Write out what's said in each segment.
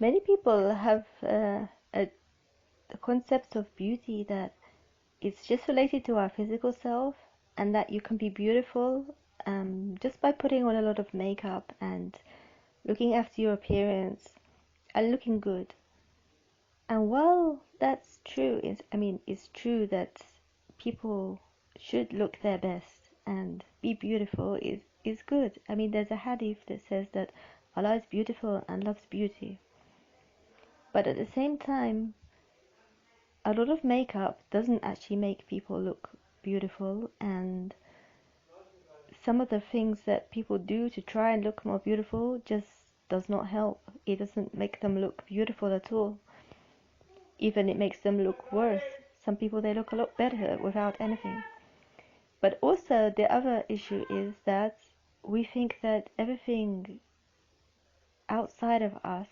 Many people have a concept of beauty that it's just related to our physical self, and that you can be beautiful just by putting on a lot of makeup and looking after your appearance and looking good. And while that's true, it's true that people should look their best and be beautiful is good. I mean, there's a hadith that says that Allah is beautiful and loves beauty. But at the same time, a lot of makeup doesn't actually make people look beautiful, and some of the things that people do to try and look more beautiful just does not help. It doesn't make them look beautiful at all. Even it makes them look worse. Some people, they look a lot better without anything. But also the other issue is that we think that everything outside of us,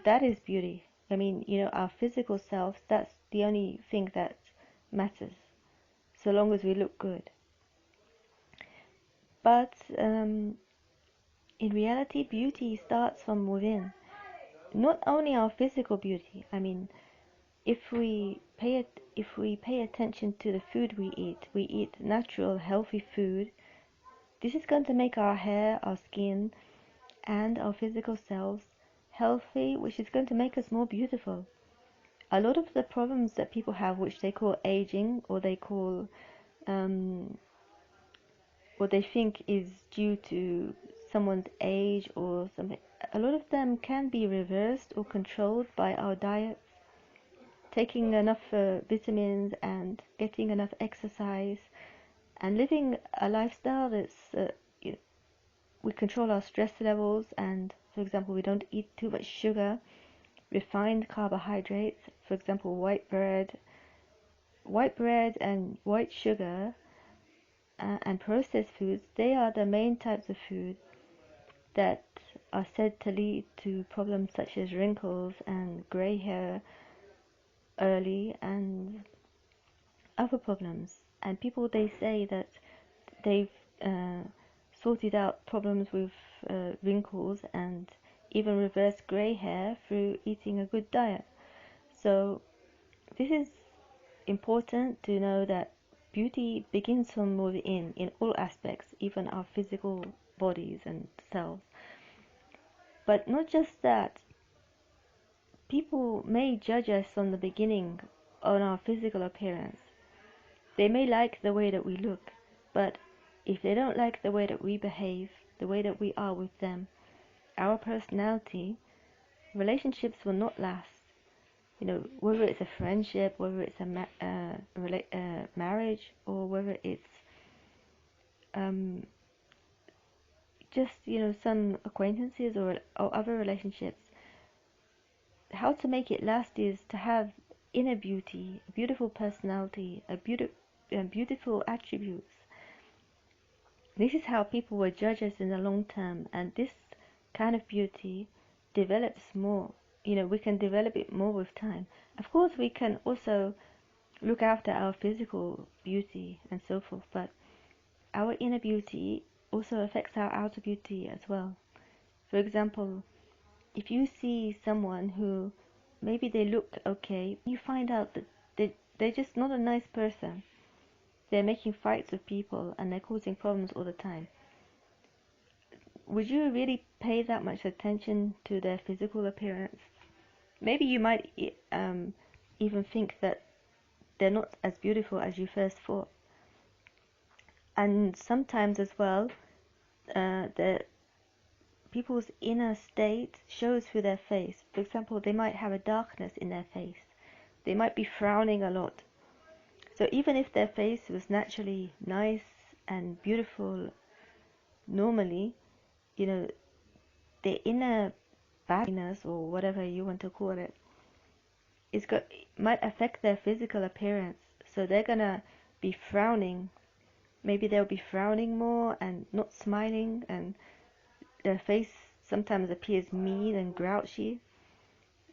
that is beauty. I mean, our physical selves, that's the only thing that matters, so long as we look good. But in reality, beauty starts from within. Not only our physical beauty. I mean, if we pay attention to the food we eat natural, healthy food. This is going to make our hair, our skin, and our physical selves healthy, which is going to make us more beautiful. A lot of the problems that people have, which they call aging, or they call what they think is due to someone's age or something, a lot of them can be reversed or controlled by our diet, taking enough vitamins and getting enough exercise and living a lifestyle that's we control our stress levels, and for example we don't eat too much sugar, refined carbohydrates, for example white bread and white sugar, and processed foods. They are the main types of food that are said to lead to problems such as wrinkles and grey hair early and other problems. And people, they say that they've sorted out problems with wrinkles and even reverse grey hair through eating a good diet. So this is important to know, that beauty begins from within in all aspects, even our physical bodies and selves. But not just that, people may judge us from the beginning on our physical appearance. They may like the way that we look, but if they don't like the way that we behave, the way that we are with them, our personality, relationships will not last. Whether it's a friendship, whether it's a marriage, or whether it's just some acquaintances or other relationships. How to make it last is to have inner beauty, a beautiful personality, beautiful attributes. This is how people will judge us in the long term, and this kind of beauty develops more. We can develop it more with time. Of course, we can also look after our physical beauty and so forth, but our inner beauty also affects our outer beauty as well. For example, if you see someone who maybe they look okay, you find out that they're just not a nice person. They're making fights with people and they're causing problems all the time. Would you really pay that much attention to their physical appearance? Maybe you might even think that they're not as beautiful as you first thought. And sometimes as well, the people's inner state shows through their face. For example, they might have a darkness in their face. They might be frowning a lot. So even if their face was naturally nice and beautiful normally, the inner badness, or whatever you want to call it, might affect their physical appearance. So they're gonna be frowning. Maybe they'll be frowning more and not smiling, and their face sometimes appears mean and grouchy.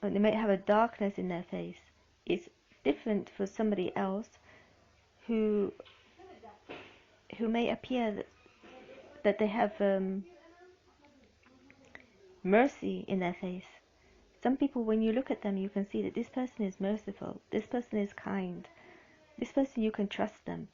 And they might have a darkness in their face. It's different for somebody else who may appear that they have mercy in their face. Some people, when you look at them, you can see that this person is merciful, this person is kind, this person you can trust them.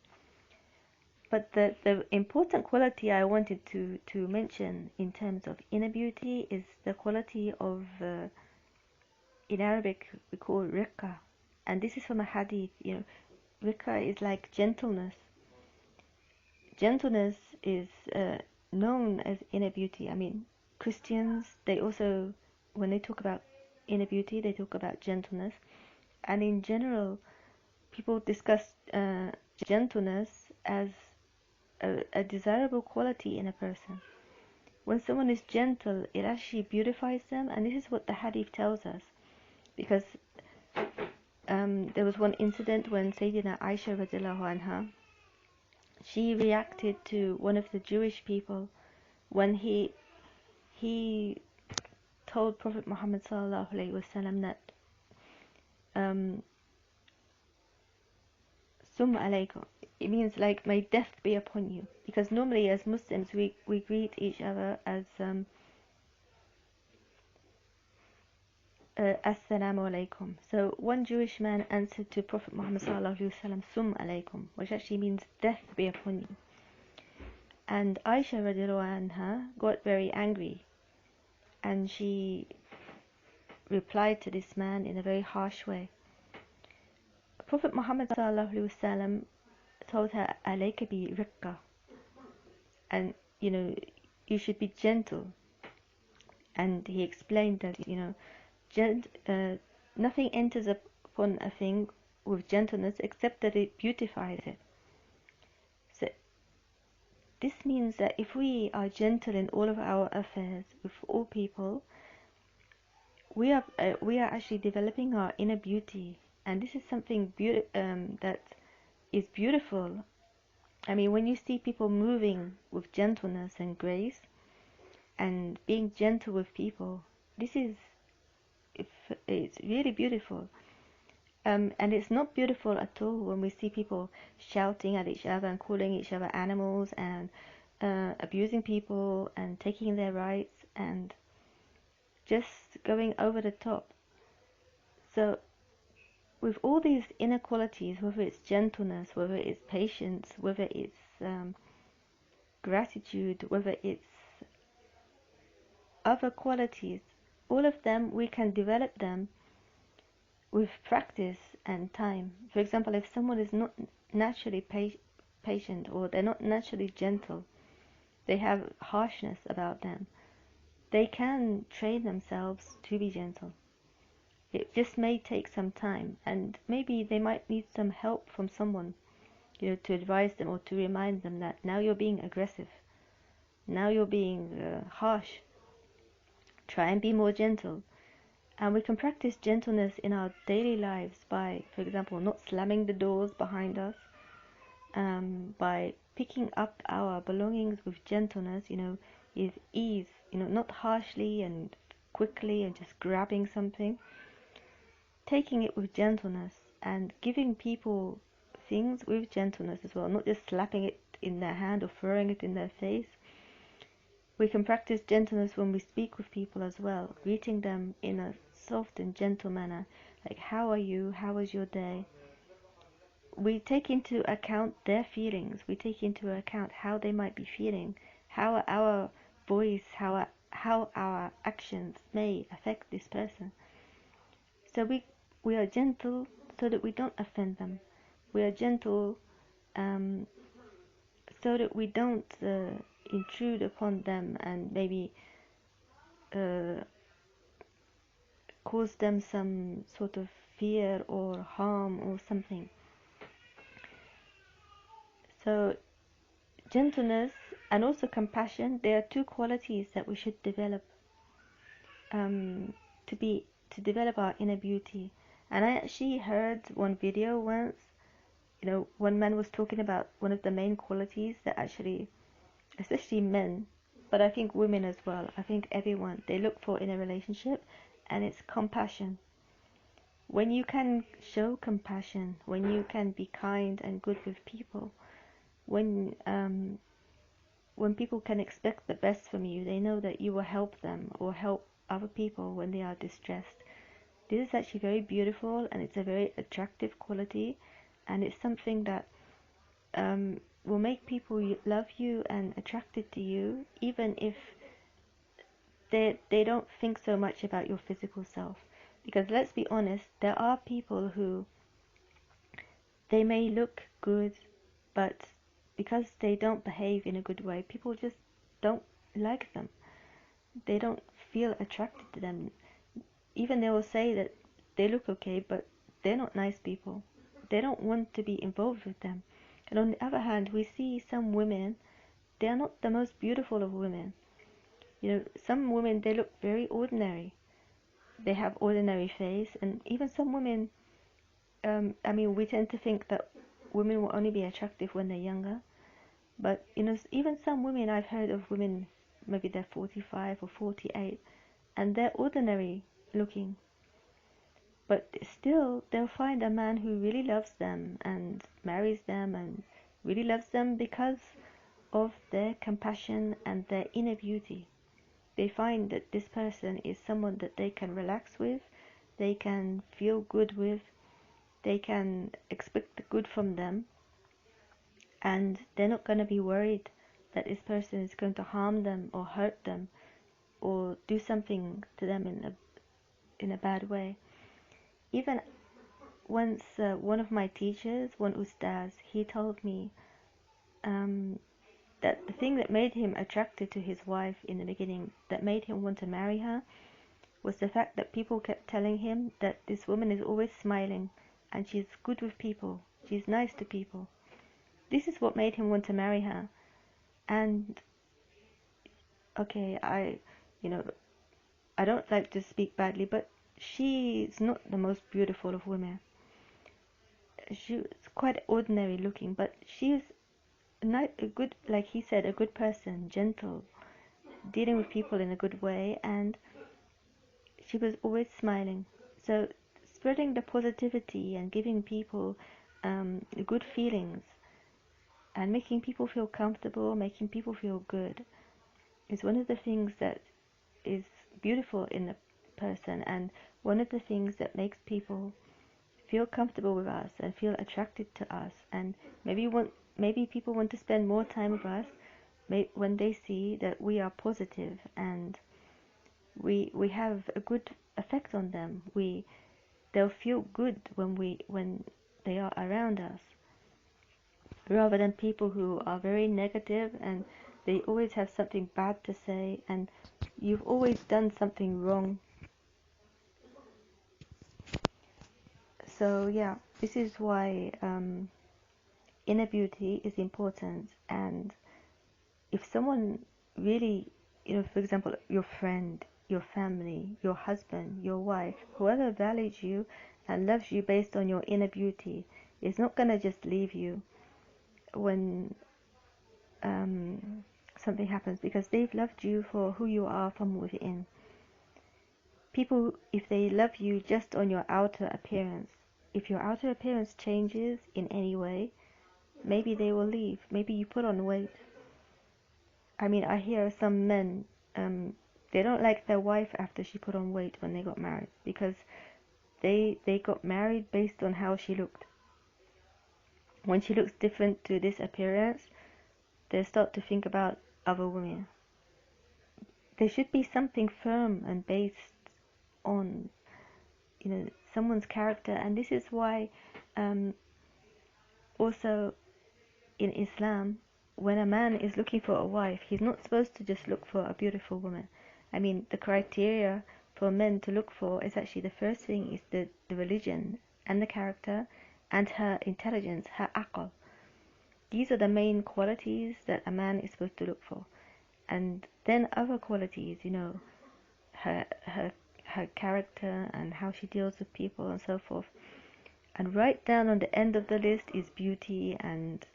But the important quality I wanted to mention in terms of inner beauty is the quality of, in Arabic we call riqqa. And this is from a hadith, you know, riqqa is like gentleness. Gentleness is known as inner beauty. I mean, Christians, they also, when they talk about inner beauty, they talk about gentleness. And in general, people discuss gentleness as a desirable quality in a person. When someone is gentle, it actually beautifies them, and this is what the hadith tells us. Because there was one incident when Sayyidina Aisha radiallahu anha, she reacted to one of the Jewish people when he told Prophet Muhammad sallallahu alaihi wasallam that Sum alaykum. It means like, may death be upon you. Because normally as Muslims we greet each other as Assalamu alaikum. So one Jewish man answered to Prophet Muhammad sallallahu alaihi wasallam, Sum alaykum, which actually means death be upon you. And Aisha radiallahu anha got very angry, and she replied to this man in a very harsh way. Prophet Muhammad sallallahu alaihi wasallam told her, alayka bi riqqa, and you know, you should be gentle. And he explained that, you know, nothing enters upon a thing with gentleness except that it beautifies it. So this means that if we are gentle in all of our affairs with all people, we are actually developing our inner beauty, and this is something that is beautiful. I mean, when you see people moving with gentleness and grace and being gentle with people, it's really beautiful. And it's not beautiful at all when we see people shouting at each other and calling each other animals and abusing people and taking their rights and just going over the top. So with all these inner qualities, whether it's gentleness, whether it's patience, whether it's gratitude, whether it's other qualities, all of them, we can develop them with practice and time. For example, if someone is not naturally patient, or they're not naturally gentle, they have harshness about them, they can train themselves to be gentle. It just may take some time, and maybe they might need some help from someone, you know, to advise them or to remind them that now you're being aggressive, now you're being harsh. Try and be more gentle. And we can practice gentleness in our daily lives by, for example, not slamming the doors behind us, by picking up our belongings with gentleness, you know, with ease, you know, not harshly and quickly and just grabbing something. Taking it with gentleness and giving people things with gentleness as well, not just slapping it in their hand or throwing it in their face. We can practice gentleness when we speak with people as well, greeting them in a soft and gentle manner, like, how are you, how was your day? We take into account their feelings, we take into account how they might be feeling, how our voice, how our actions may affect this person. So we are gentle so that we don't offend them. We are gentle so that we don't intrude upon them and maybe cause them some sort of fear or harm or something. So gentleness and also compassion, they are two qualities that we should develop to develop our inner beauty. And I actually heard one video once, you know, one man was talking about one of the main qualities that actually, especially men, but I think women as well, I think everyone, they look for in a relationship, and it's compassion. When you can show compassion, when you can be kind and good with people, when when people can expect the best from you, they know that you will help them or help other people when they are distressed. This is actually very beautiful, and it's a very attractive quality, and it's something that will make people love you and attracted to you, even if they don't think so much about your physical self. Because let's be honest, there are people who they may look good, but because they don't behave in a good way, people just don't like them. They don't feel attracted to them. Even they will say that they look okay, but they're not nice people. They don't want to be involved with them. And on the other hand, we see some women, they are not the most beautiful of women. You know, some women, they look very ordinary. They have ordinary face, and even some women, I mean, we tend to think that women will only be attractive when they're younger. But, you know, even some women, I've heard of women, maybe they're 45 or 48, and they're ordinary looking. But still, they'll find a man who really loves them and marries them and really loves them because of their compassion and their inner beauty. They find that this person is someone that they can relax with, they can feel good with, they can expect the good from them, and they're not going to be worried that this person is going to harm them or hurt them or do something to them in a bad way. Even once, one of my teachers, one ustaz, he told me that the thing that made him attracted to his wife in the beginning, that made him want to marry her, was the fact that people kept telling him that this woman is always smiling and she's good with people, she's nice to people. This is what made him want to marry her. And okay, you know, I don't like to speak badly, but she's not the most beautiful of women. She's quite ordinary looking, but she's not a good, like he said, a good person, gentle, dealing with people in a good way, and she was always smiling. So spreading the positivity and giving people good feelings and making people feel comfortable, making people feel good is one of the things that is beautiful in a person, and one of the things that makes people feel comfortable with us and feel attracted to us, and maybe people want to spend more time with us when they see that we are positive and we have a good effect on them. They'll feel good when they are around us, rather than people who are very negative and they always have something bad to say, and you've always done something wrong. So yeah, this is why inner beauty is important. And if someone really, you know, for example, your friend, your family, your husband, your wife, whoever values you and loves you based on your inner beauty, is not gonna just leave you when something happens, because they've loved you for who you are from within. People, if they love you just on your outer appearance, if your outer appearance changes in any way, maybe they will leave. Maybe you put on weight. I mean, I hear some men, they don't like their wife after she put on weight when they got married, because they got married based on how she looked. When she looks different to this appearance, they start to think about other women. There should be something firm and based on, you know, someone's character. And this is why also in Islam, when a man is looking for a wife, he's not supposed to just look for a beautiful woman. I mean, the criteria for men to look for is actually, the first thing is the religion and the character and her intelligence, her aql. These are the main qualities that a man is supposed to look for. And then other qualities, you know, her character and how she deals with people and so forth. And right down on the end of the list is beauty, and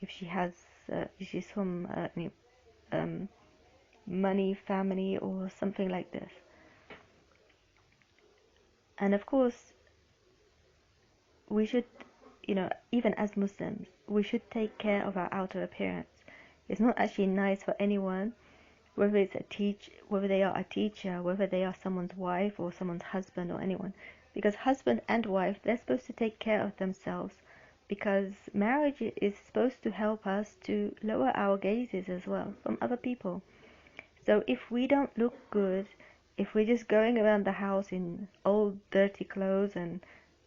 if she has, if she's from money, family, or something like this. And of course, we should, you know, even as Muslims, we should take care of our outer appearance. It's not actually nice for anyone, whether it's whether they are a teacher, whether they are someone's wife or someone's husband or anyone. Because husband and wife, they're supposed to take care of themselves. Because marriage is supposed to help us to lower our gazes as well from other people. So if we don't look good, if we're just going around the house in old dirty clothes and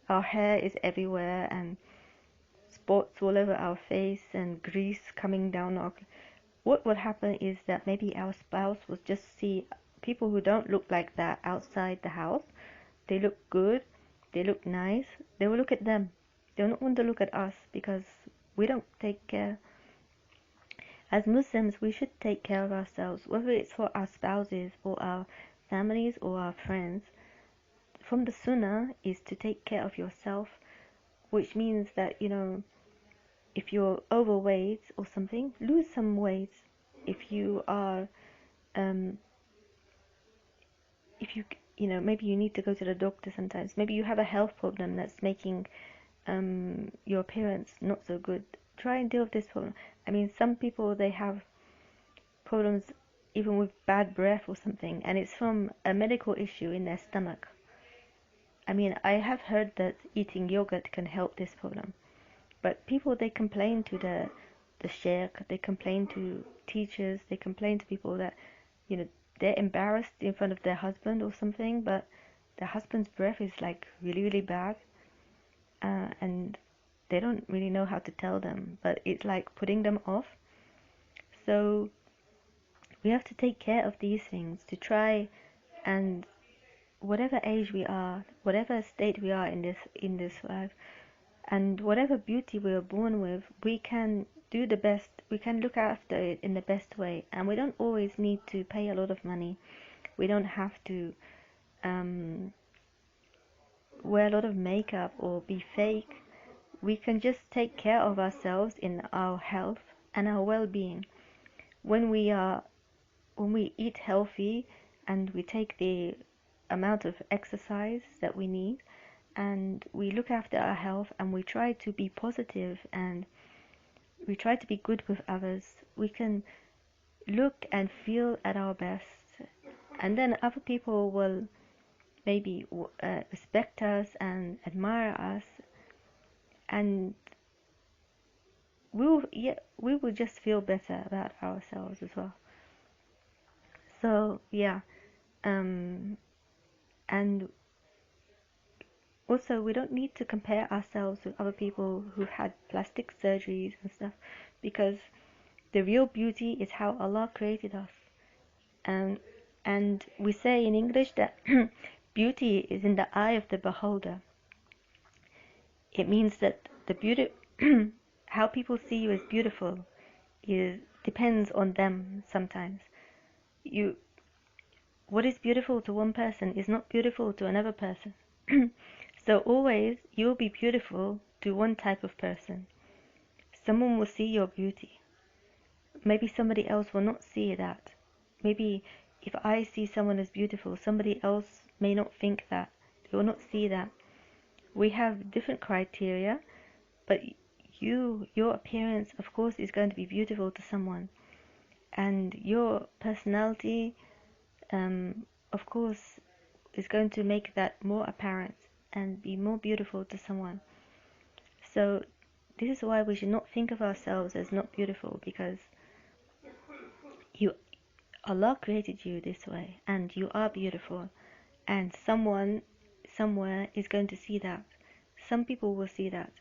our hair is everywhere and spots all over our face and grease coming down what will happen is that maybe our spouse will just see people who don't look like that outside the house. They look good, they look nice, they will look at them. They don't want to look at us because we don't take care. As Muslims, we should take care of ourselves, whether it's for our spouses or our families or our friends. From the Sunnah is to take care of yourself, which means that, if you're overweight or something, lose some weight. If you are, if you, maybe you need to go to the doctor sometimes. Maybe you have a health problem that's making your appearance not so good. Try and deal with this problem. I mean, some people, they have problems even with bad breath or something, and it's from a medical issue in their stomach. I mean, I have heard that eating yogurt can help this problem. But people, they complain to the sheikh, they complain to teachers, they complain to people that, they're embarrassed in front of their husband or something, but their husband's breath is like really, really bad. And they don't really know how to tell them, but it's like putting them off. So we have to take care of these things to try, and whatever age we are, whatever state we are in this life, and whatever beauty we are born with, we can do the best, we can look after it in the best way, and we don't always need to pay a lot of money. We don't have to wear a lot of makeup or be fake. We can just take care of ourselves in our health and our well-being. When we eat healthy and we take the amount of exercise that we need, and we look after our health, and we try to be positive, and we try to be good with others, we can look and feel at our best, and then other people will maybe respect us and admire us, and we will just feel better about ourselves as well. So yeah, and also, we don't need to compare ourselves with other people who've had plastic surgeries and stuff, because the real beauty is how Allah created us. And we say in English that beauty is in the eye of the beholder. It means that the beauty, how people see you as beautiful, depends on them sometimes. What is beautiful to one person is not beautiful to another person. So always you'll be beautiful to one type of person. Someone will see your beauty. Maybe somebody else will not see that. Maybe if I see someone as beautiful, somebody else may not think that. They will not see that. We have different criteria, but your appearance, of course, is going to be beautiful to someone. And your personality, of course, is going to make that more apparent and be more beautiful to someone. So this is why we should not think of ourselves as not beautiful, because Allah created you this way, and you are beautiful, and someone somewhere is going to see that. Some people will see that,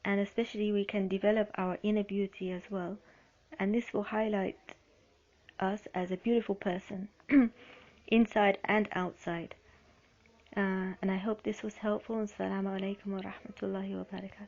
and especially we can develop our inner beauty as well, and this will highlight us as a beautiful person inside and outside. And I hope this was helpful. Assalamu alaikum wa rahmatullahi wa barakatuh.